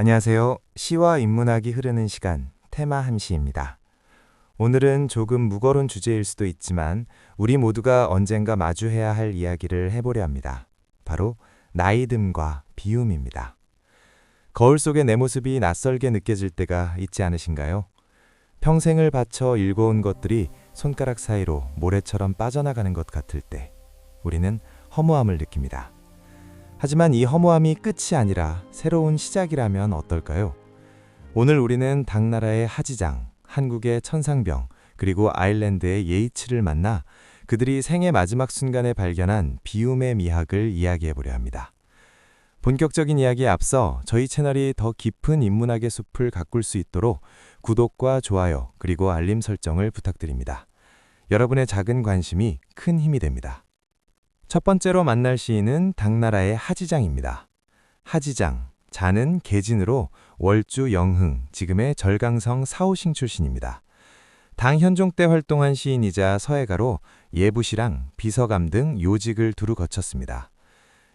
안녕하세요. 시와 인문학이 흐르는 시간, 테마 함시입니다. 오늘은 조금 무거운 주제일 수도 있지만 우리 모두가 언젠가 마주해야 할 이야기를 해보려 합니다. 바로 나이듦과 비움입니다. 거울 속의 내 모습이 낯설게 느껴질 때가 있지 않으신가요? 평생을 바쳐 일궈온 것들이 손가락 사이로 모래처럼 빠져나가는 것 같을 때 우리는 허무함을 느낍니다. 하지만 이 허무함이 끝이 아니라 새로운 시작이라면 어떨까요? 오늘 우리는 당나라의 하지장, 한국의 천상병, 그리고 아일랜드의 예이츠를 만나 그들이 생의 마지막 순간에 발견한 비움의 미학을 이야기해보려 합니다. 본격적인 이야기에 앞서 저희 채널이 더 깊은 인문학의 숲을 가꿀 수 있도록 구독과 좋아요, 그리고 알림 설정을 부탁드립니다. 여러분의 작은 관심이 큰 힘이 됩니다. 첫 번째로 만날 시인은 당나라의 하지장입니다. 하지장, 자는 계진으로 월주 영흥, 지금의 절강성 사오싱 출신입니다. 당 현종 때 활동한 시인이자 서예가로 예부시랑, 비서감 등 요직을 두루 거쳤습니다.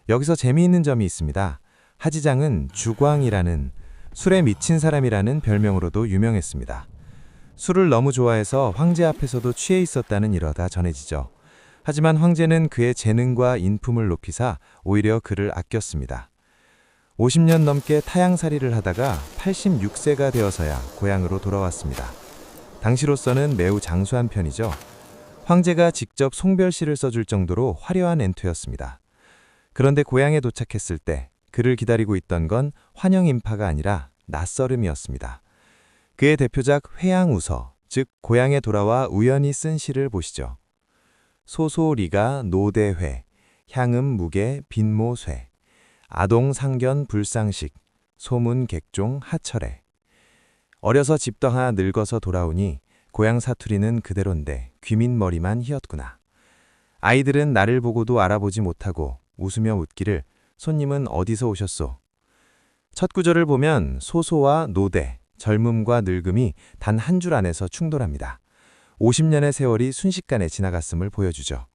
여기서 재미있는 점이 있습니다. 하지장은 주광이라는 술에 미친 사람이라는 별명으로도 유명했습니다. 술을 너무 좋아해서 황제 앞에서도 취해 있었다는 일화가 전해지죠. 하지만 황제는 그의 재능과 인품을 높이사 오히려 그를 아꼈습니다. 50년 넘게 타향살이를 하다가 86세가 되어서야 고향으로 돌아왔습니다. 당시로서는 매우 장수한 편이죠. 황제가 직접 송별시를 써줄 정도로 화려한 엔투였습니다. 그런데 고향에 도착했을 때 그를 기다리고 있던 건 환영 인파가 아니라 낯설음이었습니다. 그의 대표작 회양우서, 즉 고향에 돌아와 우연히 쓴 시를 보시죠. 소소리가 노대회, 향음 무게 빈모쇠, 아동 상견 불상식, 소문 객종 하철에. 어려서 집 떠나 늙어서 돌아오니 고향 사투리는 그대로인데 귀민머리만 희었구나. 아이들은 나를 보고도 알아보지 못하고 웃으며 묻기를 손님은 어디서 오셨소? 첫 구절을 보면 소소와 노대, 젊음과 늙음이 단 한 줄 안에서 충돌합니다. 50년의 세월이 순식간에 지나갔음을 보여주죠.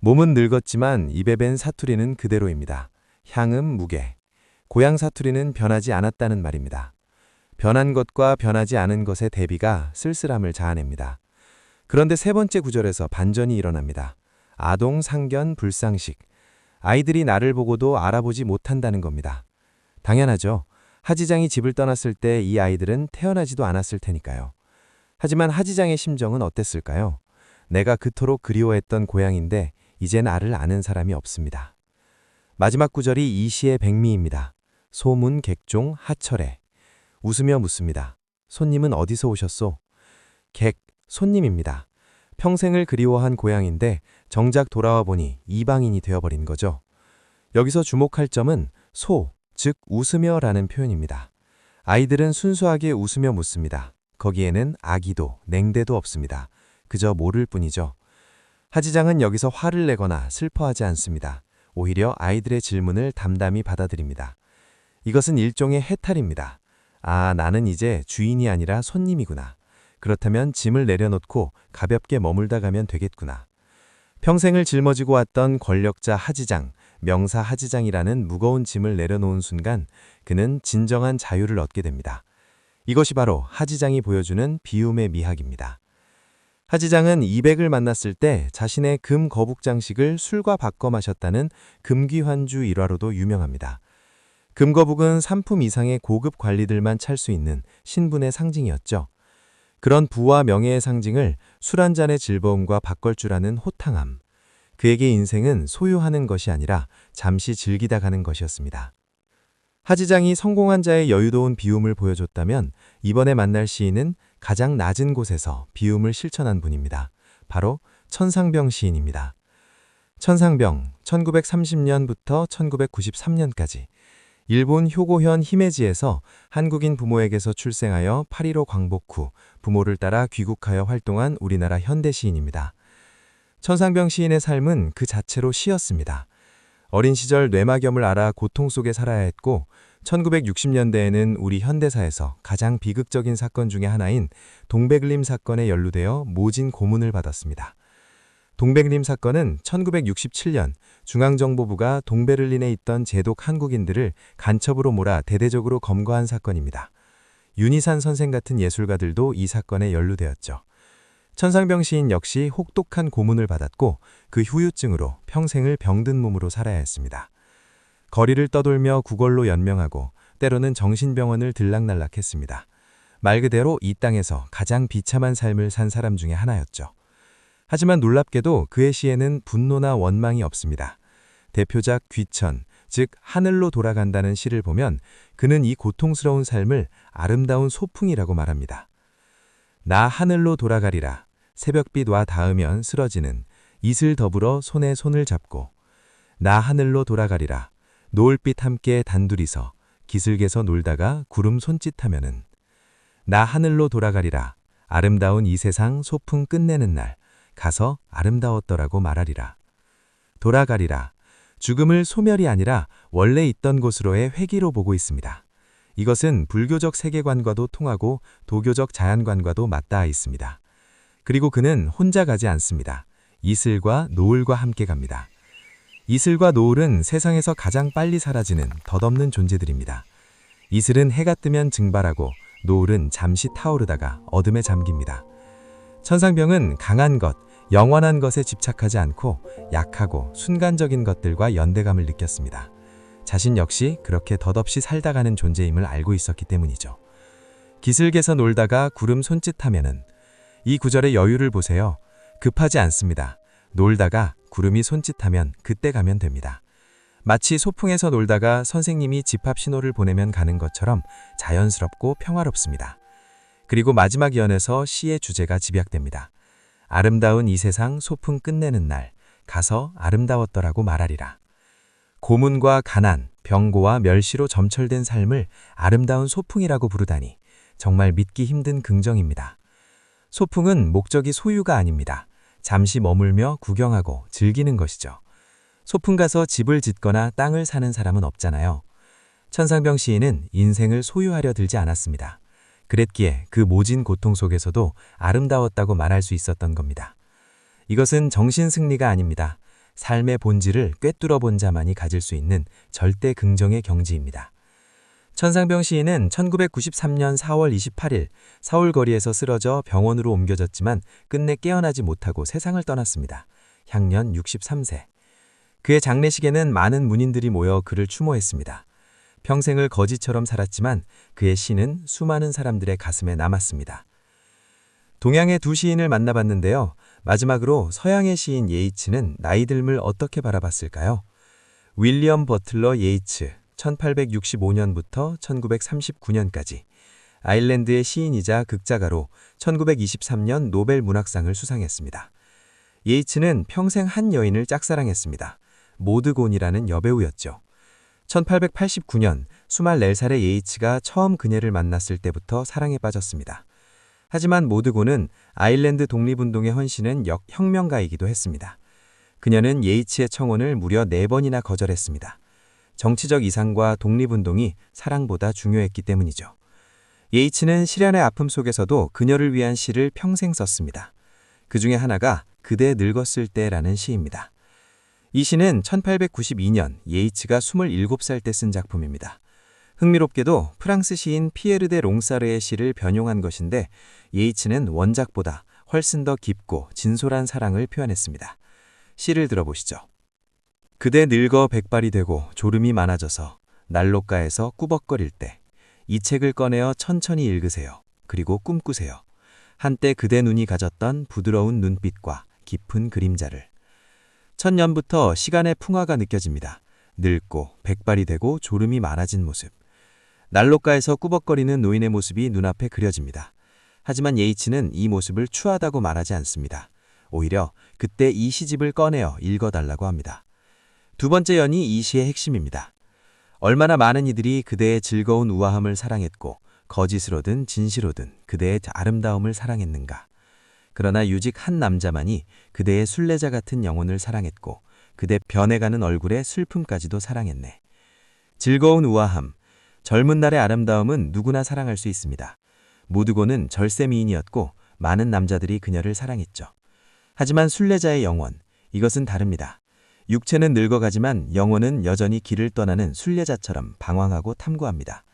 몸은 늙었지만 입에 밴 사투리는 그대로입니다. 향음 무게. 고향 사투리는 변하지 않았다는 말입니다. 변한 것과 변하지 않은 것의 대비가 쓸쓸함을 자아냅니다. 그런데 세 번째 구절에서 반전이 일어납니다. 아동 상견 불상식. 아이들이 나를 보고도 알아보지 못한다는 겁니다. 당연하죠. 하지장이 집을 떠났을 때 이 아이들은 태어나지도 않았을 테니까요. 하지만 하지장의 심정은 어땠을까요? 내가 그토록 그리워했던 고향인데 이제 나를 아는 사람이 없습니다. 마지막 구절이 이 시의 백미입니다. 소문 객종 하철에. 웃으며 묻습니다. 손님은 어디서 오셨소? 객, 손님입니다. 평생을 그리워한 고향인데 정작 돌아와 보니 이방인이 되어버린 거죠. 여기서 주목할 점은 소, 즉 웃으며라는 표현입니다. 아이들은 순수하게 웃으며 묻습니다. 거기에는 악의도, 냉대도 없습니다. 그저 모를 뿐이죠. 하지장은 여기서 화를 내거나 슬퍼하지 않습니다. 오히려 아이들의 질문을 담담히 받아들입니다. 이것은 일종의 해탈입니다. 아, 나는 이제 주인이 아니라 손님이구나. 그렇다면 짐을 내려놓고 가볍게 머물다 가면 되겠구나. 평생을 짊어지고 왔던 권력자 하지장, 명사 하지장이라는 무거운 짐을 내려놓은 순간 그는 진정한 자유를 얻게 됩니다. 이것이 바로 하지장이 보여주는 비움의 미학입니다. 하지장은 이백을 만났을 때 자신의 금 거북 장식을 술과 바꿔 마셨다는 금귀환주 일화로도 유명합니다. 금거북은 3품 이상의 고급 관리들만 찰 수 있는 신분의 상징이었죠. 그런 부와 명예의 상징을 술 한 잔의 즐거움과 바꿀 줄 아는 호탕함. 그에게 인생은 소유하는 것이 아니라 잠시 즐기다 가는 것이었습니다. 하지장이 성공한 자의 여유로운 비움을 보여줬다면 이번에 만날 시인은 가장 낮은 곳에서 비움을 실천한 분입니다. 바로 천상병 시인입니다. 천상병, 1930년부터 1993년까지 일본 효고현 히메지에서 한국인 부모에게서 출생하여 8.15 광복 후 부모를 따라 귀국하여 활동한 우리나라 현대 시인입니다. 천상병 시인의 삶은 그 자체로 시였습니다. 어린 시절 뇌막염을 앓아 고통 속에 살아야 했고 1960년대에는 우리 현대사에서 가장 비극적인 사건 중의 하나인 동백림 사건에 연루되어 모진 고문을 받았습니다. 동백림 사건은 1967년 중앙정보부가 동베를린에 있던 제독 한국인들을 간첩으로 몰아 대대적으로 검거한 사건입니다. 윤희산 선생 같은 예술가들도 이 사건에 연루되었죠. 천상병 시인 역시 혹독한 고문을 받았고 그 후유증으로 평생을 병든 몸으로 살아야 했습니다. 거리를 떠돌며 구걸로 연명하고 때로는 정신병원을 들락날락했습니다. 말 그대로 이 땅에서 가장 비참한 삶을 산 사람 중에 하나였죠. 하지만 놀랍게도 그의 시에는 분노나 원망이 없습니다. 대표작 귀천, 즉 하늘로 돌아간다는 시를 보면 그는 이 고통스러운 삶을 아름다운 소풍이라고 말합니다. 나 하늘로 돌아가리라. 새벽빛 와 닿으면 쓰러지는 이슬 더불어 손에 손을 잡고 나 하늘로 돌아가리라. 노을빛 함께 단둘이서 기슭에서 놀다가 구름 손짓하면은 나 하늘로 돌아가리라. 아름다운 이 세상 소풍 끝내는 날 가서 아름다웠더라고 말하리라. 돌아가리라. 죽음을 소멸이 아니라 원래 있던 곳으로의 회귀로 보고 있습니다. 이것은 불교적 세계관과도 통하고 도교적 자연관과도 맞닿아 있습니다. 그리고 그는 혼자 가지 않습니다. 이슬과 노을과 함께 갑니다. 이슬과 노을은 세상에서 가장 빨리 사라지는 덧없는 존재들입니다. 이슬은 해가 뜨면 증발하고 노을은 잠시 타오르다가 어둠에 잠깁니다. 천상병은 강한 것, 영원한 것에 집착하지 않고 약하고 순간적인 것들과 연대감을 느꼈습니다. 자신 역시 그렇게 덧없이 살다 가는 존재임을 알고 있었기 때문이죠. 기슭에서 놀다가 구름 손짓하면은 이 구절의 여유를 보세요. 급하지 않습니다. 놀다가 구름이 손짓하면 그때 가면 됩니다. 마치 소풍에서 놀다가 선생님이 집합 신호를 보내면 가는 것처럼 자연스럽고 평화롭습니다. 그리고 마지막 연에서 시의 주제가 집약됩니다. 아름다운 이 세상 소풍 끝내는 날 가서 아름다웠더라고 말하리라. 고문과 가난, 병고와 멸시로 점철된 삶을 아름다운 소풍이라고 부르다니 정말 믿기 힘든 긍정입니다. 소풍은 목적이 소유가 아닙니다. 잠시 머물며 구경하고 즐기는 것이죠. 소풍 가서 집을 짓거나 땅을 사는 사람은 없잖아요. 천상병 시인은 인생을 소유하려 들지 않았습니다. 그랬기에 그 모진 고통 속에서도 아름다웠다고 말할 수 있었던 겁니다. 이것은 정신 승리가 아닙니다. 삶의 본질을 꿰뚫어 본 자만이 가질 수 있는 절대 긍정의 경지입니다. 천상병 시인은 1993년 4월 28일 서울 거리에서 쓰러져 병원으로 옮겨졌지만 끝내 깨어나지 못하고 세상을 떠났습니다. 향년 63세. 그의 장례식에는 많은 문인들이 모여 그를 추모했습니다. 평생을 거지처럼 살았지만 그의 시는 수많은 사람들의 가슴에 남았습니다. 동양의 두 시인을 만나봤는데요. 마지막으로 서양의 시인 예이츠는 나이 듦을 어떻게 바라봤을까요? 윌리엄 버틀러 예이츠, 1865년부터 1939년까지 아일랜드의 시인이자 극작가로 1923년 노벨 문학상을 수상했습니다. 예이츠는 평생 한 여인을 짝사랑했습니다. 모드곤이라는 여배우였죠. 1889년 24살의 예이츠가 처음 그녀를 만났을 때부터 사랑에 빠졌습니다. 하지만 모드곤은 아일랜드 독립운동에 헌신한 혁명가이기도 했습니다. 그녀는 예이츠의 청혼을 무려 4번이나 거절했습니다. 정치적 이상과 독립운동이 사랑보다 중요했기 때문이죠. 예이츠는 시련의 아픔 속에서도 그녀를 위한 시를 평생 썼습니다. 그 중에 하나가 그대 늙었을 때라는 시입니다. 이 시는 1892년 예이츠가 27살 때 쓴 작품입니다. 흥미롭게도 프랑스 시인 피에르 데 롱사르의 시를 변용한 것인데 예이츠는 원작보다 훨씬 더 깊고 진솔한 사랑을 표현했습니다. 시를 들어보시죠. 그대 늙어 백발이 되고 졸음이 많아져서 난로가에서 꾸벅거릴 때 이 책을 꺼내어 천천히 읽으세요. 그리고 꿈꾸세요. 한때 그대 눈이 가졌던 부드러운 눈빛과 깊은 그림자를. 천년부터 시간의 풍화가 느껴집니다. 늙고 백발이 되고 졸음이 많아진 모습. 난로가에서 꾸벅거리는 노인의 모습이 눈앞에 그려집니다. 하지만 예이츠는 이 모습을 추하다고 말하지 않습니다. 오히려 그때 이 시집을 꺼내어 읽어달라고 합니다. 두 번째 연이 이 시의 핵심입니다. 얼마나 많은 이들이 그대의 즐거운 우아함을 사랑했고 거짓으로든 진실로든 그대의 아름다움을 사랑했는가. 그러나 유직 한 남자만이 그대의 순례자 같은 영혼을 사랑했고 그대 변해가는 얼굴의 슬픔까지도 사랑했네. 즐거운 우아함, 젊은 날의 아름다움은 누구나 사랑할 수 있습니다. 모드곤은 절세 미인이었고 많은 남자들이 그녀를 사랑했죠. 하지만 순례자의 영혼, 이것은 다릅니다. 육체는 늙어가지만 영혼은 여전히 길을 떠나는 순례자처럼 방황하고 탐구합니다.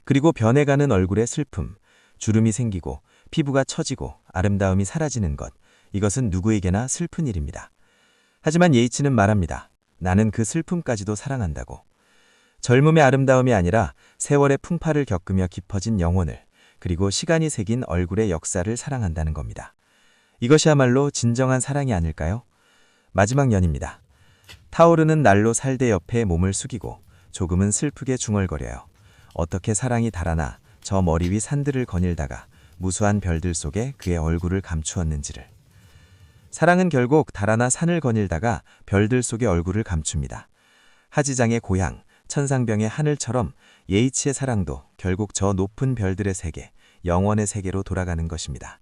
그리고 변해가는 얼굴에 슬픔, 주름이 생기고 피부가 처지고 아름다움이 사라지는 것, 이것은 누구에게나 슬픈 일입니다. 하지만 예이츠는 말합니다. 나는 그 슬픔까지도 사랑한다고. 젊음의 아름다움이 아니라 세월의 풍파를 겪으며 깊어진 영혼을, 그리고 시간이 새긴 얼굴의 역사를 사랑한다는 겁니다. 이것이야말로 진정한 사랑이 아닐까요? 마지막 연입니다. 타오르는 난로 살대 옆에 몸을 숙이고 조금은 슬프게 중얼거려요. 어떻게 사랑이 달아나 저 머리 위 산들을 거닐다가 무수한 별들 속에 그의 얼굴을 감추었는지를. 사랑은 결국 달아나 산을 거닐다가 별들 속의 얼굴을 감춥니다. 하지장의 고향, 천상병의 하늘처럼 예이치의 사랑도 결국 저 높은 별들의 세계, 영원의 세계로 돌아가는 것입니다.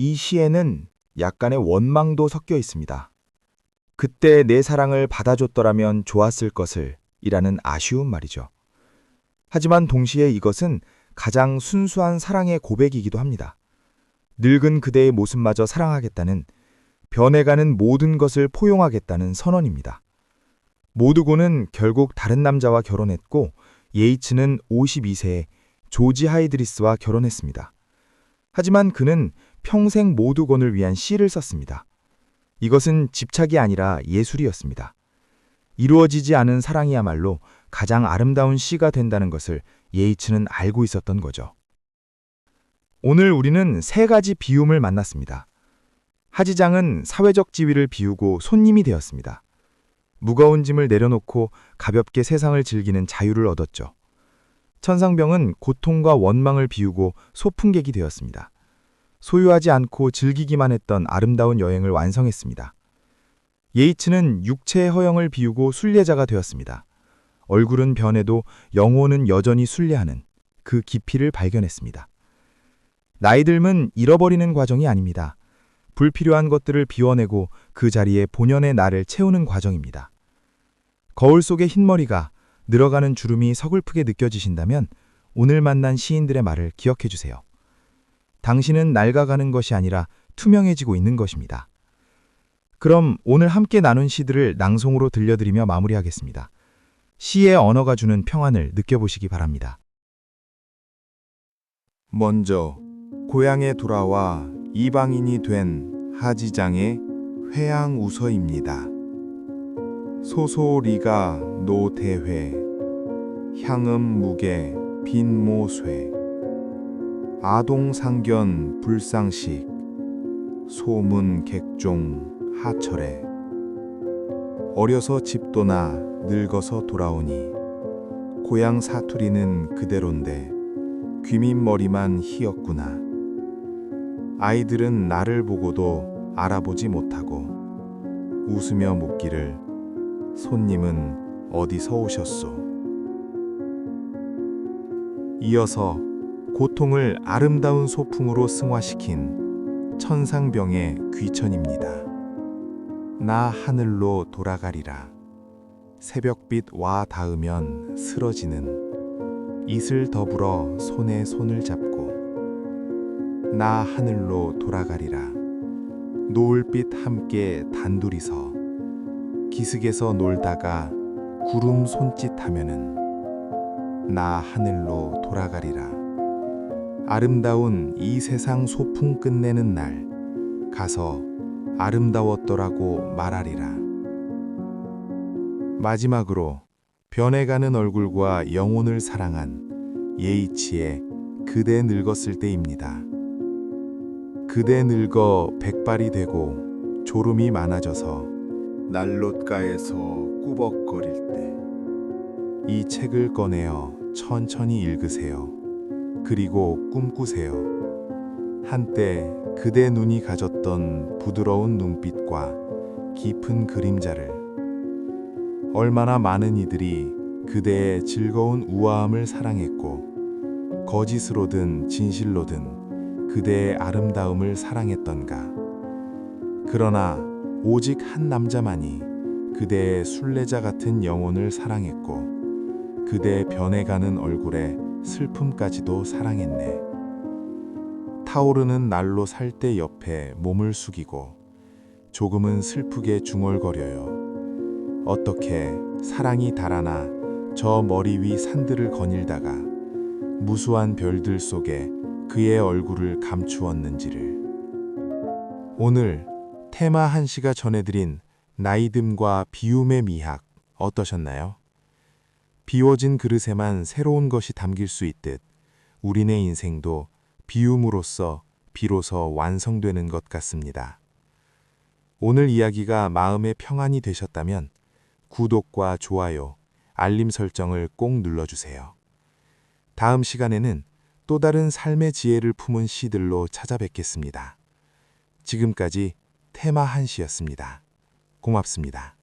이 시에는 약간의 원망도 섞여 있습니다. 그때 내 사랑을 받아줬더라면 좋았을 것을 이라는 아쉬운 말이죠. 하지만 동시에 이것은 가장 순수한 사랑의 고백이기도 합니다. 늙은 그대의 모습마저 사랑하겠다는, 변해가는 모든 것을 포용하겠다는 선언입니다. 모두고는 결국 다른 남자와 결혼했고 예이츠는 52세에 조지 하이드리스와 결혼했습니다. 하지만 그는 평생 모두곤을 위한 시를 썼습니다. 이것은 집착이 아니라 예술이었습니다. 이루어지지 않은 사랑이야말로 가장 아름다운 시가 된다는 것을 예이츠는 알고 있었던 거죠. 오늘 우리는 세 가지 비움을 만났습니다. 하지장은 사회적 지위를 비우고 손님이 되었습니다. 무거운 짐을 내려놓고 가볍게 세상을 즐기는 자유를 얻었죠. 천상병은 고통과 원망을 비우고 소풍객이 되었습니다. 소유하지 않고 즐기기만 했던 아름다운 여행을 완성했습니다. 예이츠는 육체의 허영을 비우고 순례자가 되었습니다. 얼굴은 변해도 영혼은 여전히 순례하는 그 깊이를 발견했습니다. 나이 듦은 잃어버리는 과정이 아닙니다. 불필요한 것들을 비워내고 그 자리에 본연의 나를 채우는 과정입니다. 거울 속의 흰머리가, 늘어가는 주름이 서글프게 느껴지신다면 오늘 만난 시인들의 말을 기억해 주세요. 당신은 낡아가는 것이 아니라 투명해지고 있는 것입니다. 그럼 오늘 함께 나눈 시들을 낭송으로 들려드리며 마무리하겠습니다. 시의 언어가 주는 평안을 느껴보시기 바랍니다. 먼저 고향에 돌아와 이방인이 된 하지장의 회양우서입니다. 소소리가 노대회, 향음무게 빈모쇠, 아동상견 불상식, 소문객종 하철에, 어려서 집 떠나 늙어서 돌아오니 고향 사투리는 그대로인데 귀민머리만 희었구나. 아이들은 나를 보고도 알아보지 못하고 웃으며 묻기를 손님은 어디서 오셨소? 이어서 고통을 아름다운 소풍으로 승화시킨 천상병의 귀천입니다. 나 하늘로 돌아가리라. 새벽빛 와 닿으면 쓰러지는 이슬 더불어 손에 손을 잡고 나 하늘로 돌아가리라. 노을빛 함께 단둘이서 기슭에서 놀다가 구름 손짓하면은 나 하늘로 돌아가리라. 아름다운 이 세상 소풍 끝내는 날 가서 아름다웠더라고 말하리라. 마지막으로 변해가는 얼굴과 영혼을 사랑한 예이치의 그대 늙었을 때입니다. 그대 늙어 백발이 되고 졸음이 많아져서 난롯가에서 꾸벅거릴 때 이 책을 꺼내어 천천히 읽으세요. 그리고 꿈꾸세요. 한때 그대 눈이 가졌던 부드러운 눈빛과 깊은 그림자를. 얼마나 많은 이들이 그대의 즐거운 우아함을 사랑했고 거짓으로든 진실로든 그대의 아름다움을 사랑했던가. 그러나 오직 한 남자만이 그대의 순례자 같은 영혼을 사랑했고 그대의 변해가는 얼굴에 슬픔까지도 사랑했네. 타오르는 난로 살대 옆에 몸을 숙이고 조금은 슬프게 중얼거려요. 어떻게 사랑이 달아나 저 머리 위 산들을 거닐다가 무수한 별들 속에 그의 얼굴을 감추었는지를. 오늘 테마 한씨가 전해드린 나이듦과 비움의 미학 어떠셨나요? 비워진 그릇에만 새로운 것이 담길 수 있듯 우리네 인생도 비움으로써 비로소 완성되는 것 같습니다. 오늘 이야기가 마음의 평안이 되셨다면 구독과 좋아요, 알림 설정을 꼭 눌러주세요. 다음 시간에는 또 다른 삶의 지혜를 품은 시들로 찾아뵙겠습니다. 지금까지 테마 한씨였습니다. 고맙습니다.